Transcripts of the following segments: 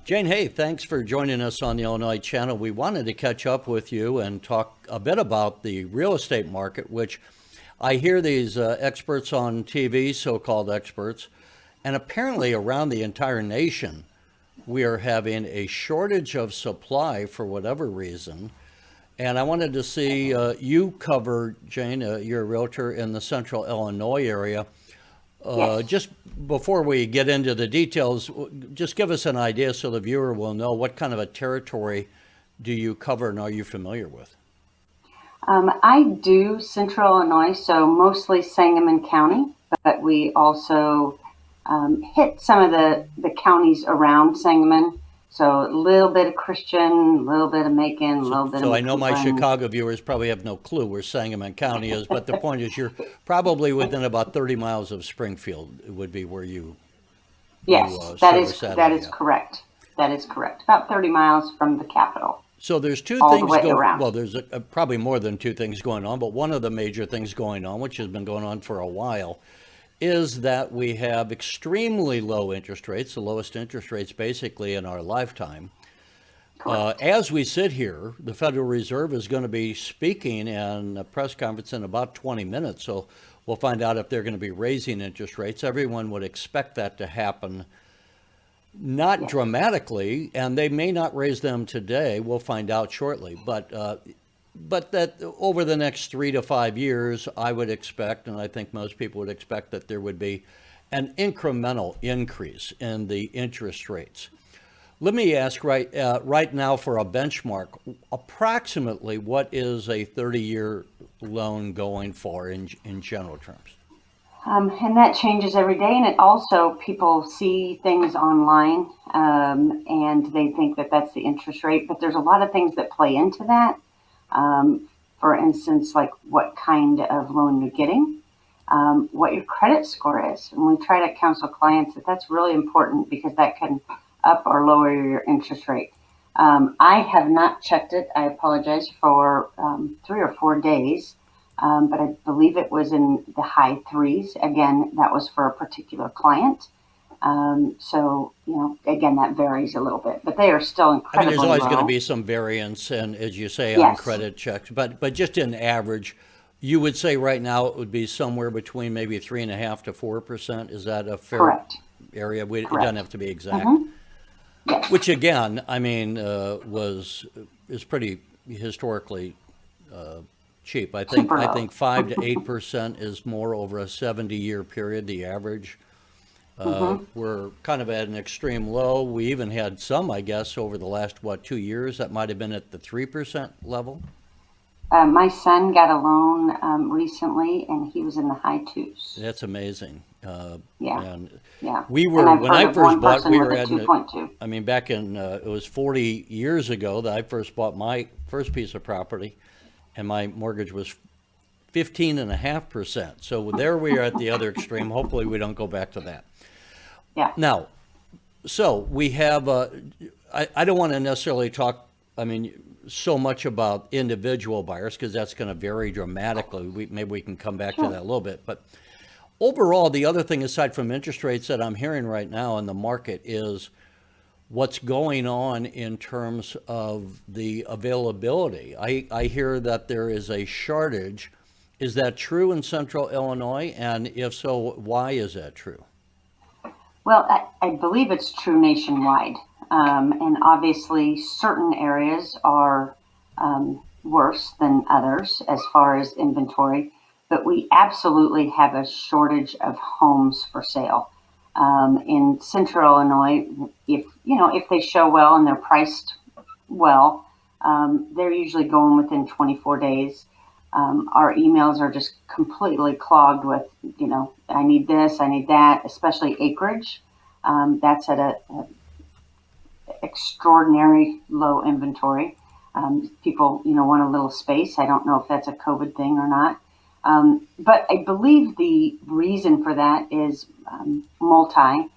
Jane, hey, thanks for joining us on the Illinois channel. We wanted to catch up with you and talk a bit about the real estate market, which I hear these experts on TV, so-called experts, and apparently around the entire nation, we are having a shortage of supply for whatever reason. And I wanted to see you cover, Jane, you're a realtor in the central Illinois area. Yes. Just before we get into the details, just give us an idea so the viewer will know what kind of a territory do you cover and are you familiar with? I do Central Illinois, so mostly Sangamon County, but we also hit some of the counties around Sangamon. So a little bit of Christian, a little bit of Macon, a So, little bit of so I know my McClellan. Chicago viewers probably have no clue where Sangamon County is, but the point is you're probably within about 30 miles of Springfield would be where you Yes, service that that is area. correct. That is correct. About 30 miles from the capital, So there's two all the things way go around. well, there's probably more than two things going on, but one of the major things going on, which has been going on for a while, is that we have extremely low interest rates, the lowest interest rates basically in our lifetime. Correct. As we sit here, the Federal Reserve is going to be speaking in a press conference in about 20 minutes. So we'll find out if they're going to be raising interest rates. Everyone would expect that to happen, not Yes. dramatically, and they may not raise them today. We'll find out shortly. But that over the next 3 to 5 years, I would expect, and I think most people would expect, that there would be an incremental increase in the interest rates. Let me ask right now for a benchmark, approximately what is a 30-year loan going for in general terms? And that changes every day. And it also, people see things online and they think that that's the interest rate. But there's a lot of things that play into that. For instance, like what kind of loan you're getting, what your credit score is. And we try to counsel clients that that's really important because that can up or lower your interest rate. I have not checked it. I apologize for 3 or 4 days, but I believe it was in the high threes. Again, that was for a particular client. So, again, that varies a little bit, but they are still I mean, there's incredibly always going to low. be some variance, and as you say, on Yes, credit checks, but just in average, you would say right now it would be somewhere between maybe 3.5 to 4%. Is that a fair correct, area? It doesn't correct. have to be exact. hmm Yes, Which again, I mean, was is pretty historically cheap. super I low. think 5 to 8% is more over a 70-year period. The average. hmm We're kind of at an extreme low. We even had some, I guess, over the last 2 years that might have been at the 3% level. My son got a loan recently, and he was in the high twos. That's amazing. Yeah, And yeah. we And were I've when heard I of first one bought, person we with were a at. 2.2. I mean, back in it was 40 years ago that I first bought my first piece of property, and my mortgage was 15.5%. So there we are at the other extreme. Hopefully, we don't go back to that. Yeah, Now, so we have. I don't want to necessarily talk. I mean, so much about individual buyers because that's going to vary dramatically. Maybe we can come back to that sure. a little bit, but overall, the other thing aside from interest rates that I'm hearing right now in the market is what's going on in terms of the availability. I hear that there is a shortage. Is that true in central Illinois? And if so, why is that true? Well, I believe it's true nationwide. And obviously, certain areas are worse than others as far as inventory, but we absolutely have a shortage of homes for sale. In central Illinois, if they show well and they're priced well, they're usually going within 24 days. Our emails are just completely clogged with, I need this, I need that, especially acreage. That's at a extraordinary low inventory. People, want a little space. I don't know if that's a COVID thing or not. But I believe the reason for that is multi.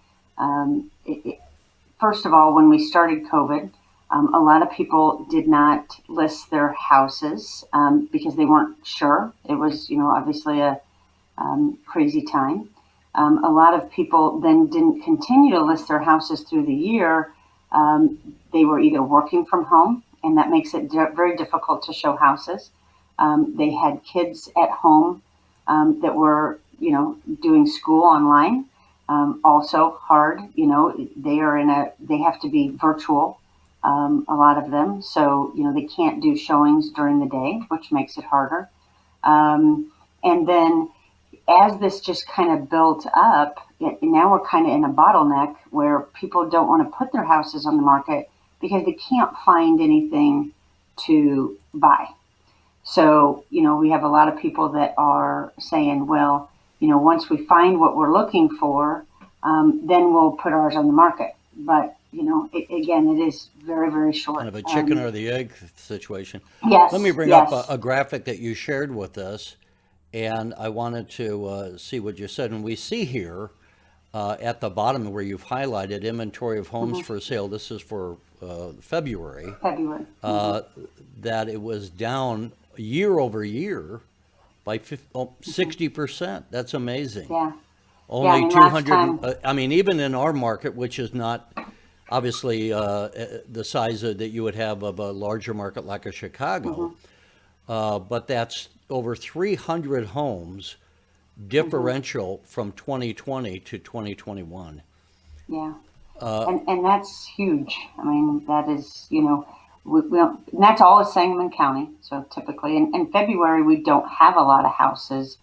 First of all, when we started COVID, a lot of people did not list their houses because they weren't sure. It was, obviously a crazy time. A lot of people then didn't continue to list their houses through the year They were either working from home, and that makes it very difficult to show houses. They had kids at home that were, doing school online. Also hard, they have to be virtual, a lot of them. So, they can't do showings during the day, which makes it harder. And then as this just kind of built up, now we're kind of in a bottleneck where people don't want to put their houses on the market because they can't find anything to buy. So, we have a lot of people that are saying, well, once we find what we're looking for, then we'll put ours on the market. But, again, it is very, very short. Kind of a chicken or the egg situation. Yes. Let me bring yes. up a graphic that you shared with us, and I wanted to see what you said. And we see here at the bottom where you've highlighted inventory of homes for sale. This is for February. February. That it was down year over year by 60%. That's amazing. Yeah. Only last 200. time- I mean, even in our market, which is not obviously the size that you would have of a larger market like a Chicago, but that's over 300 homes differential from 2020 to 2021. Yeah. And that's huge. I mean, that is, and that's all in Sangamon County. So typically in February, we don't have a lot of houses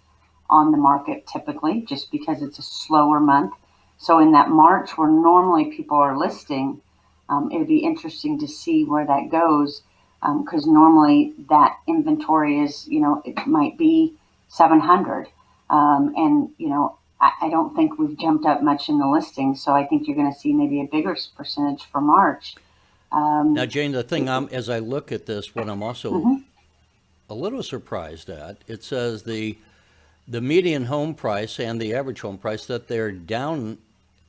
on the market typically, just because it's a slower month. So in that March where normally people are listing, it would be interesting to see where that goes. Because normally that inventory is, it might be 700. And, I don't think we've jumped up much in the listings. So I think you're going to see maybe a bigger percentage for March. Now, Jane, the thing as I look at this, what I'm also a little surprised at, it says the median home price and the average home price, that they're down.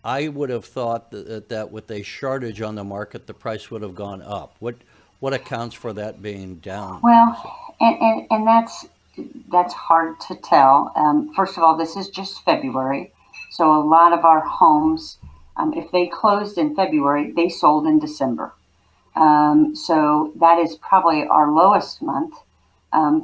I would have thought that with a shortage on the market, the price would have gone up. What accounts for that being down? Well, and that's hard to tell. First of all, this is just February. So a lot of our homes, if they closed in February, they sold in December. So that is probably our lowest month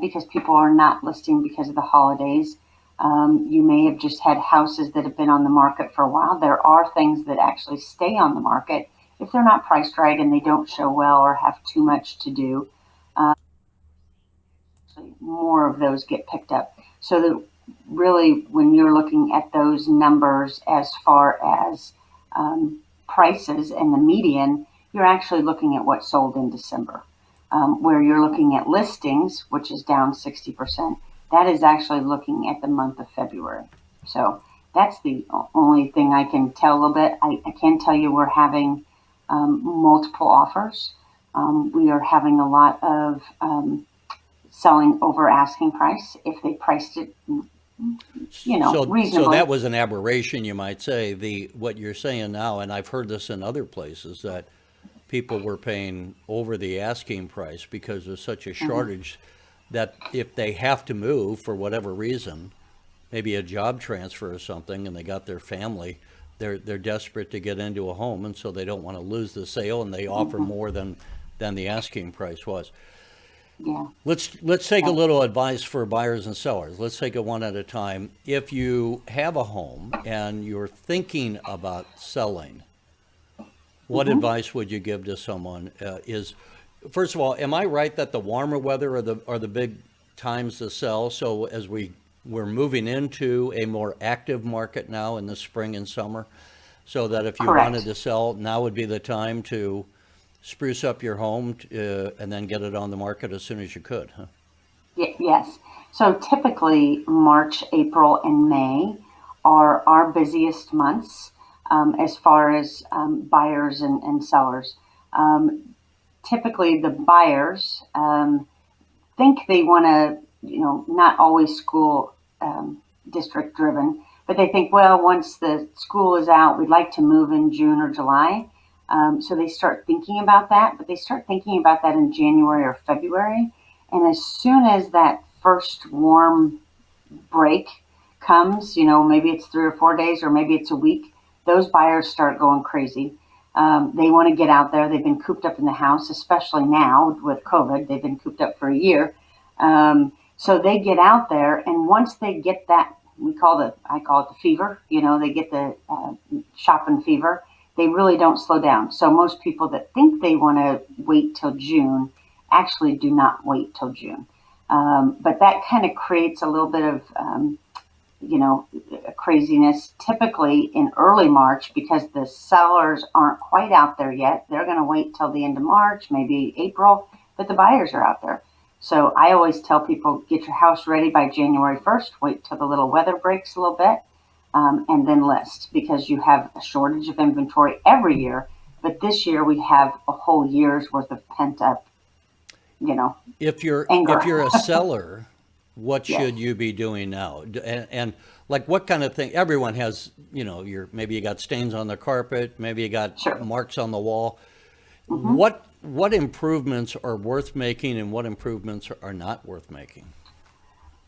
because people are not listing because of the holidays. You may have just had houses that have been on the market for a while. There are things that actually stay on the market if they're not priced right and they don't show well or have too much to do. More of those get picked up. So that really, when you're looking at those numbers as far as prices and the median, you're actually looking at what sold in December. Where you're looking at listings, which is down 60%, that is actually looking at the month of February. So that's the only thing I can tell a little bit. I can tell you we're having multiple offers. We are having a lot of selling over asking price if they priced it, reasonably. So that was an aberration, you might say. What you're saying now, and I've heard this in other places, that people were paying over the asking price because there's such a shortage that if they have to move for whatever reason, maybe a job transfer or something, and they got their family, they're desperate to get into a home, and so they don't want to lose the sale, and they offer more than the asking price was. Yeah. Let's take a little advice for buyers and sellers. Let's take it one at a time. If you have a home and you're thinking about selling, what advice would you give to someone? First of all, am I right that the warmer weather are the big times to sell? So as we're moving into a more active market now in the spring and summer, so that if you Correct. wanted to sell, now would be the time to spruce up your home and then get it on the market as soon as you could, huh? Yes. So typically March, April, and May are our busiest months as far as buyers and sellers. Typically the buyers think they want to, not always school district driven, but they think, well, once the school is out, we'd like to move in June or July. So they start thinking about that, but they start thinking about that in January or February. And as soon as that first warm break comes, maybe it's 3 or 4 days or maybe it's a week, those buyers start going crazy. They want to get out there. They've been cooped up in the house, especially now with COVID. They've been cooped up for a year. So they get out there, and once they get that, I call it the fever. They get the shopping fever. They really don't slow down. So most people that think they want to wait till June actually do not wait till June. But that kind of creates a little bit of craziness typically in early March because the sellers aren't quite out there yet. They're going to wait till the end of March, maybe April, but the buyers are out there. So I always tell people, get your house ready by January 1st, wait till the little weather breaks a little bit, and then list, because you have a shortage of inventory every year. But this year we have a whole year's worth of pent up, anger. If you're a seller, what Yes. should you be doing now? And like what kind of thing? Everyone has, maybe you got stains on the carpet, maybe you got Sure. marks on the wall. Mm-hmm. What improvements are worth making and what improvements are not worth making?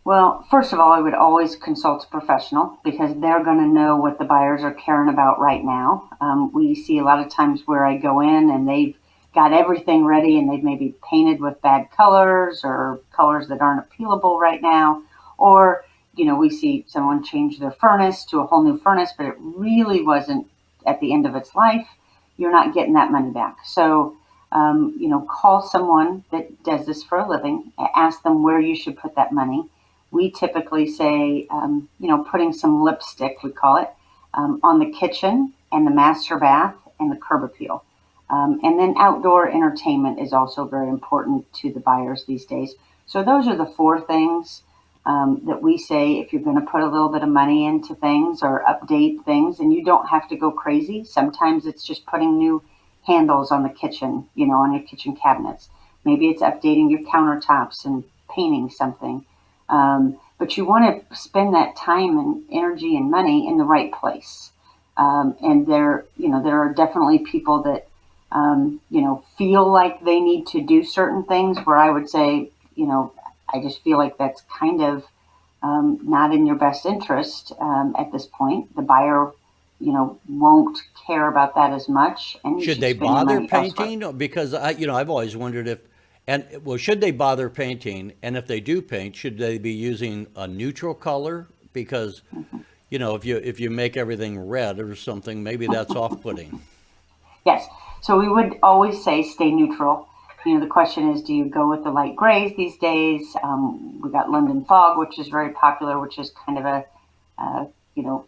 Well, first of all, I would always consult a professional because they're going to know what the buyers are caring about right now. We see a lot of times where I go in and they've got everything ready and they've maybe painted with bad colors or colors that aren't appealable right now. Or, we see someone change their furnace to a whole new furnace, but it really wasn't at the end of its life. You're not getting that money back. So, call someone that does this for a living, ask them where you should put that money. We typically say, putting some lipstick, we call it, on the kitchen and the master bath and the curb appeal. And then outdoor entertainment is also very important to the buyers these days. So those are the four things that we say if you're going to put a little bit of money into things or update things, and you don't have to go crazy. Sometimes it's just putting new handles on the kitchen, on your kitchen cabinets. Maybe it's updating your countertops and painting something. But you want to spend that time and energy and money in the right place. And there are definitely people that, feel like they need to do certain things where I would say, I just feel like that's kind of not in your best interest at this point. The buyer, won't care about that as much. And you Should they spend your bother money elsewhere. painting? Because I've always wondered should they bother painting? And if they do paint, should they be using a neutral color? Because, if you make everything red or something, maybe that's off-putting. Yes. So we would always say stay neutral. The question is, do you go with the light grays these days? We got London Fog, which is very popular, which is kind of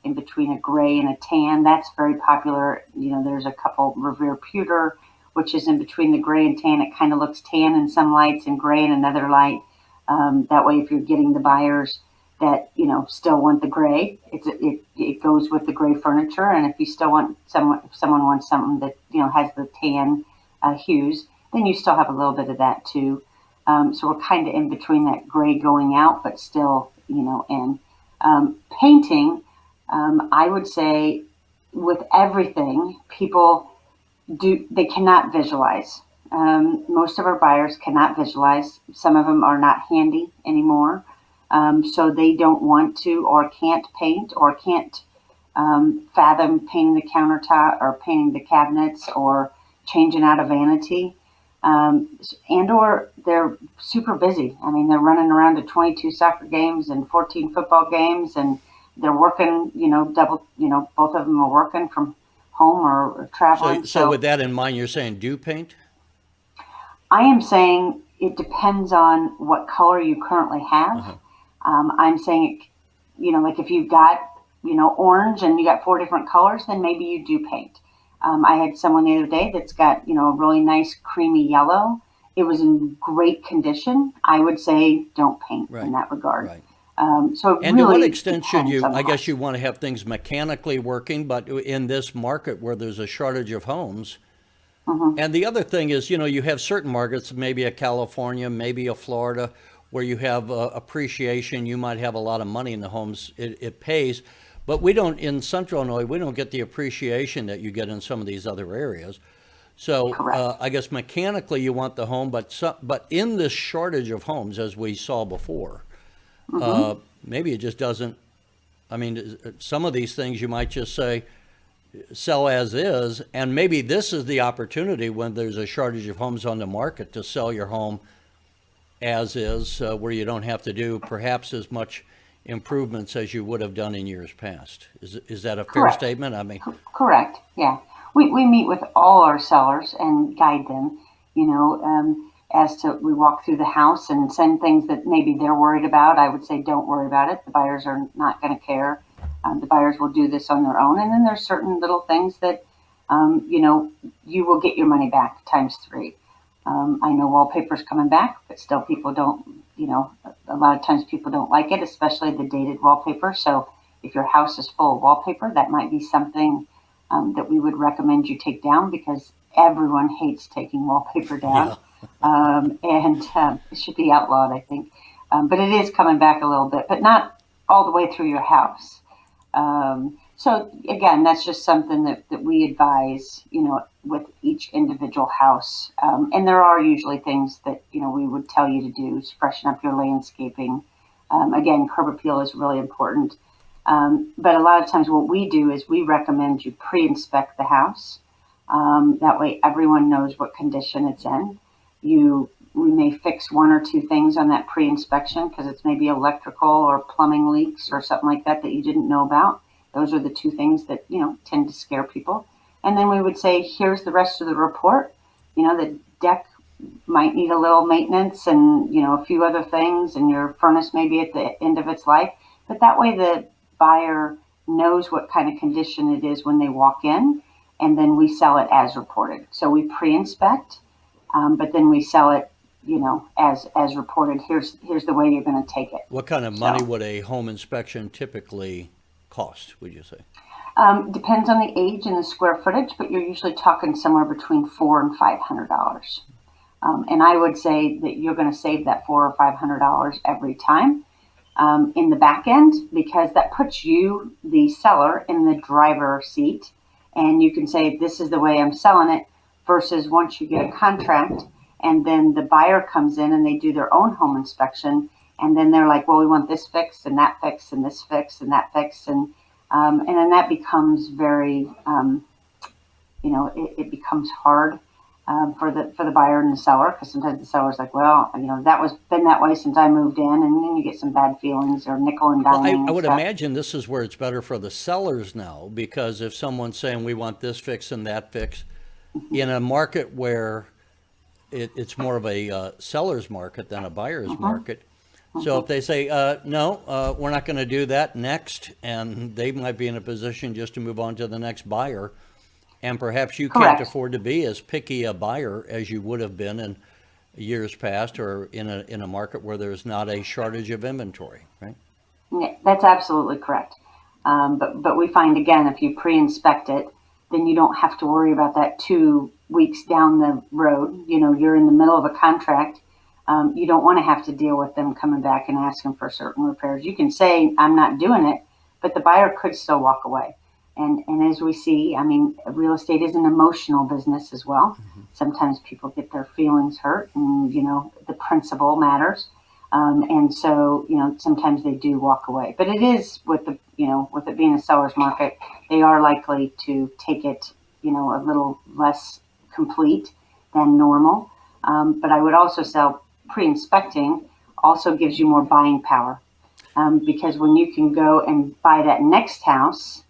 in between a gray and a tan. That's very popular. There's a couple, Revere Pewter, which is in between the gray and tan. It kind of looks tan in some lights and gray in another light. That way, if you're getting the buyers that, still want the gray, it goes with the gray furniture. And if you still want if someone wants something that, has the tan hues, then you still have a little bit of that too. So we're kind of in between that gray going out, but still, in. Painting, I would say with everything, people they cannot visualize. Most of our buyers cannot visualize. Some of them are not handy anymore. So they don't want to or can't paint or can't fathom painting the countertop or painting the cabinets or changing out a vanity. And or they're super busy. I mean, they're running around to 22 soccer games and 14 football games, and they're working, double, both of them are working from home or traveling. So with that in mind, you're saying do paint? I am saying it depends on what color you currently have. I'm saying, like if you've got, orange and you got 4 different colors, then maybe you do paint. I had someone the other day that's got, a really nice creamy yellow. It was in great condition. I would say don't paint in that regard. Right. So And really to what extent should depends you, on the I guess house. you want to have things mechanically working, but in this market where there's a shortage of homes. And the other thing is, you have certain markets, maybe a California, maybe a Florida, where you have appreciation. You might have a lot of money in the homes. It pays. But we don't, in Central Illinois, we don't get the appreciation that you get in some of these other areas. So Correct. I guess mechanically you want the home, but in this shortage of homes, as we saw before, maybe it just doesn't. I mean, some of these things you might just say, sell as is, and maybe this is the opportunity when there's a shortage of homes on the market to sell your home as is, where you don't have to do perhaps as much improvements as you would have done in years past. Is that a fair Correct. statement? I mean, Correct. Yeah. We meet with all our sellers and guide them, as to we walk through the house and send things that maybe they're worried about. I would say don't worry about it. The buyers are not going to care. The buyers will do this on their own. And then there's certain little things that, you will get your money back times three. I know wallpaper's coming back, but still people don't, a lot of times people don't like it, especially the dated wallpaper. So if your house is full of wallpaper, that might be something that we would recommend you take down because everyone hates taking wallpaper down. yeah. And it should be outlawed, I think. But it is coming back a little bit, but not all the way through your house. So again, that's just something that we advise, with each individual house. And there are usually things that, we would tell you to do, freshen up your landscaping. Again, curb appeal is really important. But a lot of times what we do is we recommend you pre-inspect the house. That way everyone knows what condition it's in. We may fix one or two things on that pre-inspection because it's maybe electrical or plumbing leaks or something like that you didn't know about. Those are the two things that, tend to scare people. And then we would say, here's the rest of the report. The deck might need a little maintenance and, a few other things, and your furnace may be at the end of its life. But that way the buyer knows what kind of condition it is when they walk in, and then we sell it as reported. So we pre-inspect, but then we sell it, as reported. Here's the way you're going to take it. What kind of money would a home inspection typically cost, would you say? Depends on the age and the square footage, but you're usually talking somewhere between $400 and $500. And I would say that you're going to save that $400 or $500 every time in the back end, because that puts you, the seller, in the driver's seat, and you can say, this is the way I'm selling it, versus once you get a contract and then the buyer comes in and they do their own home inspection, and then they're like, well, we want this fixed and that fixed and this fixed and that fixed, and then that becomes very, it becomes hard for the buyer and the seller, because sometimes the seller's like, well, that was been that way since I moved in, and then you get some bad feelings or nickel and Well, diming. I would stuff. imagine this is where it's better for the sellers now, because if someone's saying we want this fix and that fix, in a market where it's more of a seller's market than a buyer's market. So if they say, no, we're not going to do that next, and they might be in a position just to move on to the next buyer, and perhaps you Correct. can't afford to be as picky a buyer as you would have been in years past, or in a market where there's not a shortage of inventory, right? Yeah, that's absolutely correct. But we find, again, if you pre-inspect it, then you don't have to worry about that 2 weeks down the road. You're in the middle of a contract. You don't want to have to deal with them coming back and asking for certain repairs. You can say, I'm not doing it, but the buyer could still walk away. And as we see, real estate is an emotional business as well. Mm-hmm. Sometimes people get their feelings hurt, and, the principle matters. And so, sometimes they do walk away. But it is with it being a seller's market, they are likely to take it, a little less complete than normal. But I would also say pre-inspecting also gives you more buying power, because when you can go and buy that next house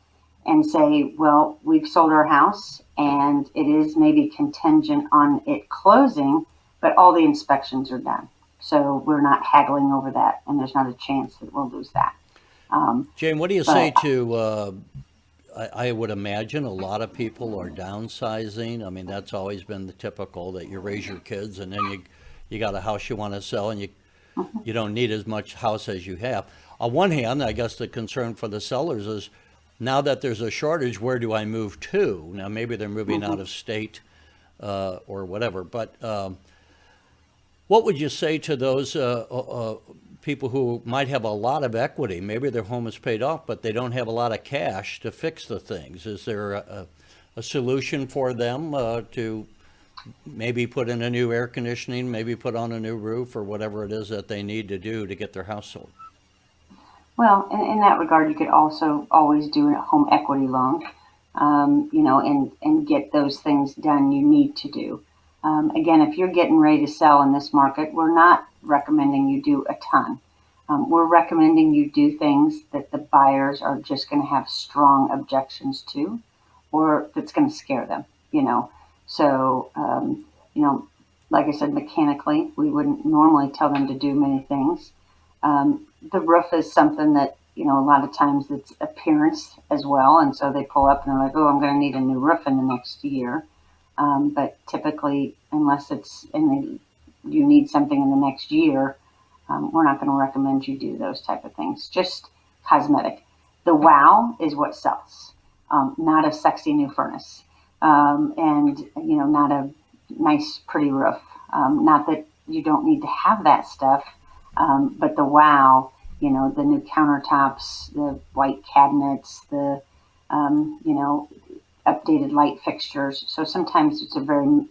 and say, well, we've sold our house and it is maybe contingent on it closing, but all the inspections are done. So we're not haggling over that, and there's not a chance that we'll lose that. Jane, what do you say to, I would imagine a lot of people are downsizing. That's always been the typical, that you raise your kids and then you got a house you want to sell, and you don't need as much house as you have. On one hand, I guess the concern for the sellers is, now that there's a shortage, where do I move to? Now, maybe they're moving out of state or whatever, but what would you say to those people who might have a lot of equity? Maybe their home is paid off, but they don't have a lot of cash to fix the things. Is there a solution for them to maybe put in a new air conditioning, maybe put on a new roof, or whatever it is that they need to do to get their house sold? Well, in that regard, you could also always do a home equity loan. and get those things done you need to do. Again, if you're getting ready to sell in this market, we're not recommending you do a ton. We're recommending you do things that the buyers are just going to have strong objections to, or that's going to scare them, So, like I said, mechanically, we wouldn't normally tell them to do many things. The roof is something that, a lot of times it's appearance as well. And so they pull up and they're like, oh, I'm going to need a new roof in the next year. But typically, unless you need something in the next year, we're not going to recommend you do those type of things. Just cosmetic. The wow is what sells, not a sexy new furnace, and not a nice, pretty roof. Not that you don't need to have that stuff, but the wow, the new countertops, the white cabinets, the updated light fixtures. So sometimes it's a very,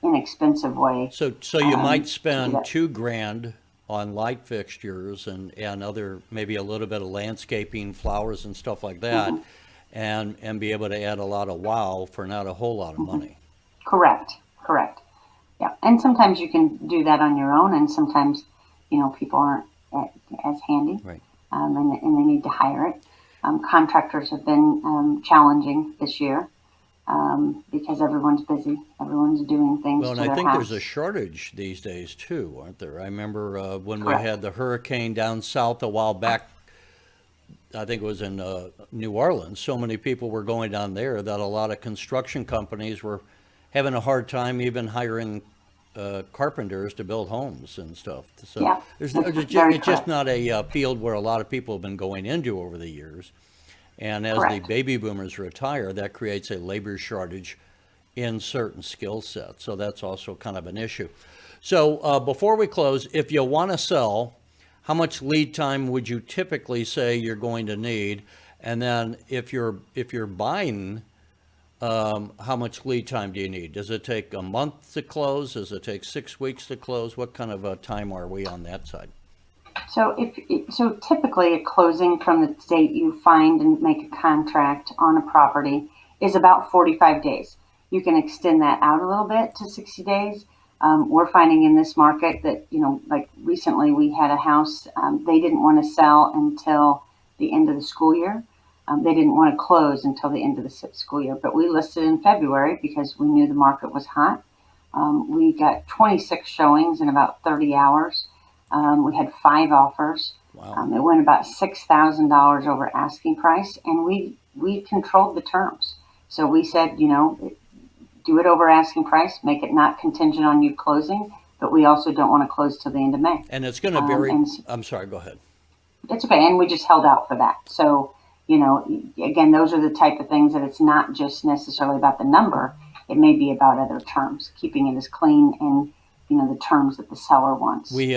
inexpensive way. So you might to do spend that. 2 grand on light fixtures and other, maybe a little bit of landscaping, flowers and stuff like that, Mhm. and be able to add a lot of wow for not a whole lot of Mhm. money. Correct. Correct. Yeah. And sometimes you can do that on your own, and sometimes, people aren't as handy, Right. and they need to hire it. Contractors have been challenging this year because everyone's busy. Everyone's doing things Well, and to I their think there's a house. shortage these days too, aren't there? I remember when we Correct. had the hurricane down south a while back. I think it was in New Orleans. So many people were going down there that a lot of construction companies were having a hard time even hiring carpenters to build homes and stuff. So Yeah, that's very it's just correct. not a field where a lot of people have been going into over the years. And as the Correct. baby boomers retire, that creates a labor shortage in certain skill sets. So that's also kind of an issue. So before we close, if you want to sell, how much lead time would you typically say you're going to need? And then if you're buying, how much lead time do you need? Does it take a month to close? Does it take 6 weeks to close? What kind of a time are we on that side? So typically a closing from the date you find and make a contract on a property is about 45 days. You can extend that out a little bit to 60 days. We're finding in this market that, like recently we had a house, they didn't want to sell until the end of the school year. They didn't want to close until the end of the school year, but we listed in February because we knew the market was hot. We got 26 showings in about 30 hours. We had 5 offers. Wow. It went about $6,000 over asking price, and we controlled the terms. So we said, do it over asking price, make it not contingent on you closing, but we also don't want to close till the end of May. And it's going to vary. And I'm sorry, go ahead. it's okay, and we just held out for that. So, again, those are the type of things that it's not just necessarily about the number. It may be about other terms, keeping it as clean and the terms that the seller wants. We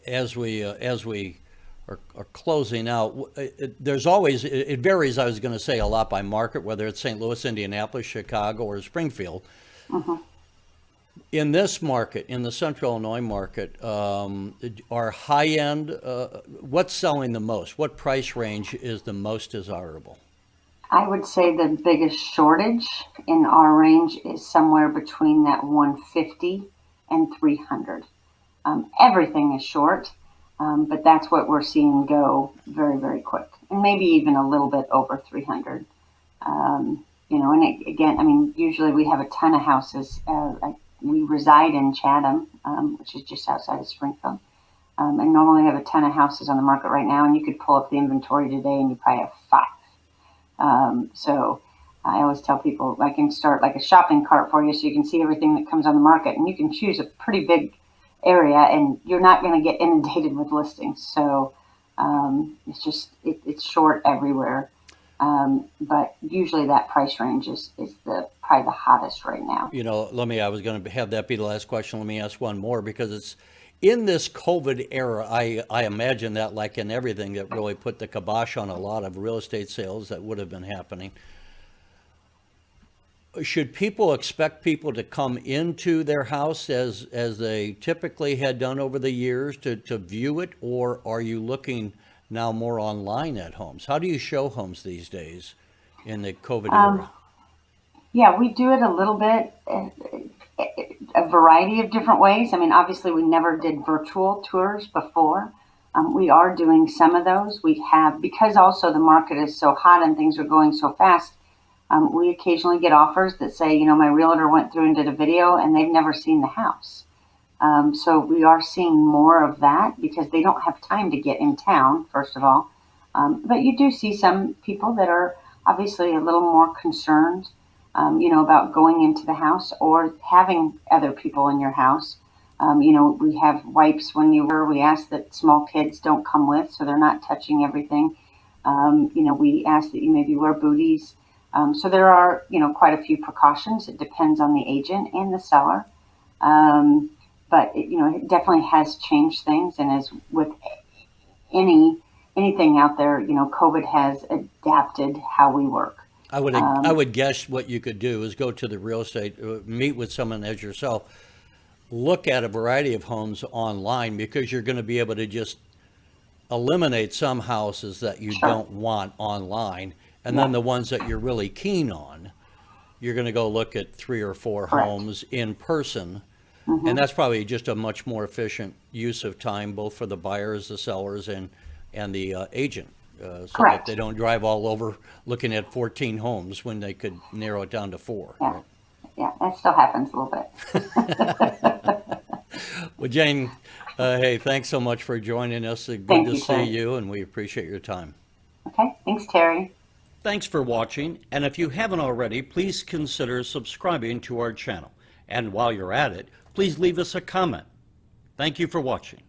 as we are closing out, there's always it varies. I was going to say a lot by market, whether it's St. Louis, Indianapolis, Chicago, or Springfield. Mhm. In this market, in the Central Illinois market, are high end. What's selling the most? What price range is the most desirable? I would say the biggest shortage in our range is somewhere between that 150 and 300. Everything is short, but that's what we're seeing go very, very quick, and maybe even a little bit over 300. And again, I mean, usually we have a ton of houses. We reside in Chatham, which is just outside of Springfield, and normally we have a ton of houses on the market right now, and you could pull up the inventory today and you probably have 5. So I always tell people I can start like a shopping cart for you so you can see everything that comes on the market, and you can choose a pretty big area and you're not going to get inundated with listings. So it's short everywhere. But usually that price range is probably the hottest right now. I was going to have that be the last question. Let me ask one more because it's in this COVID era. I imagine that, like in everything, that really put the kibosh on a lot of real estate sales that would have been happening. Should people expect people to come into their house as they typically had done over the years to view it, or are you looking now more online at homes. How do you show homes these days in the COVID era? Yeah, we do it a little bit, a variety of different ways. I mean, obviously, we never did virtual tours before. We are doing some of those. We have, because also the market is so hot and things are going so fast, we occasionally get offers that say, you know, my realtor went through and did a video and they've never seen the house. So we are seeing more of that because they don't have time to get in town, first of all. But you do see some people that are obviously a little more concerned, you know, about going into the house or having other people in your house. You know, we have wipes we ask that small kids don't come with, so they're not touching everything. You know, we ask that you maybe wear booties. So there are, you know, quite a few precautions. It depends on the agent and the seller. But it, you know, it definitely has changed things. And as with anything out there, you know, COVID has adapted how we work. I would guess what you could do is go to the real estate, meet with someone as yourself, look at a variety of homes online, because you're going to be able to just eliminate some houses that you Sure. don't want online, and then the ones that you're really keen on, you're going to go look at 3 or 4 Correct. homes in person. And that's probably just a much more efficient use of time, both for the buyers, the sellers, and the agent, so that Correct. they don't drive all over looking at 14 homes when they could narrow it down to 4. Yeah. Right? Yeah, that still happens a little bit. Well, Jane, hey, thanks so much for joining us. Good Thank to you, see sir. you, and we appreciate your time. Okay, thanks, Terry. Thanks for watching, and if you haven't already, please consider subscribing to our channel. And while you're at it, please leave us a comment. Thank you for watching.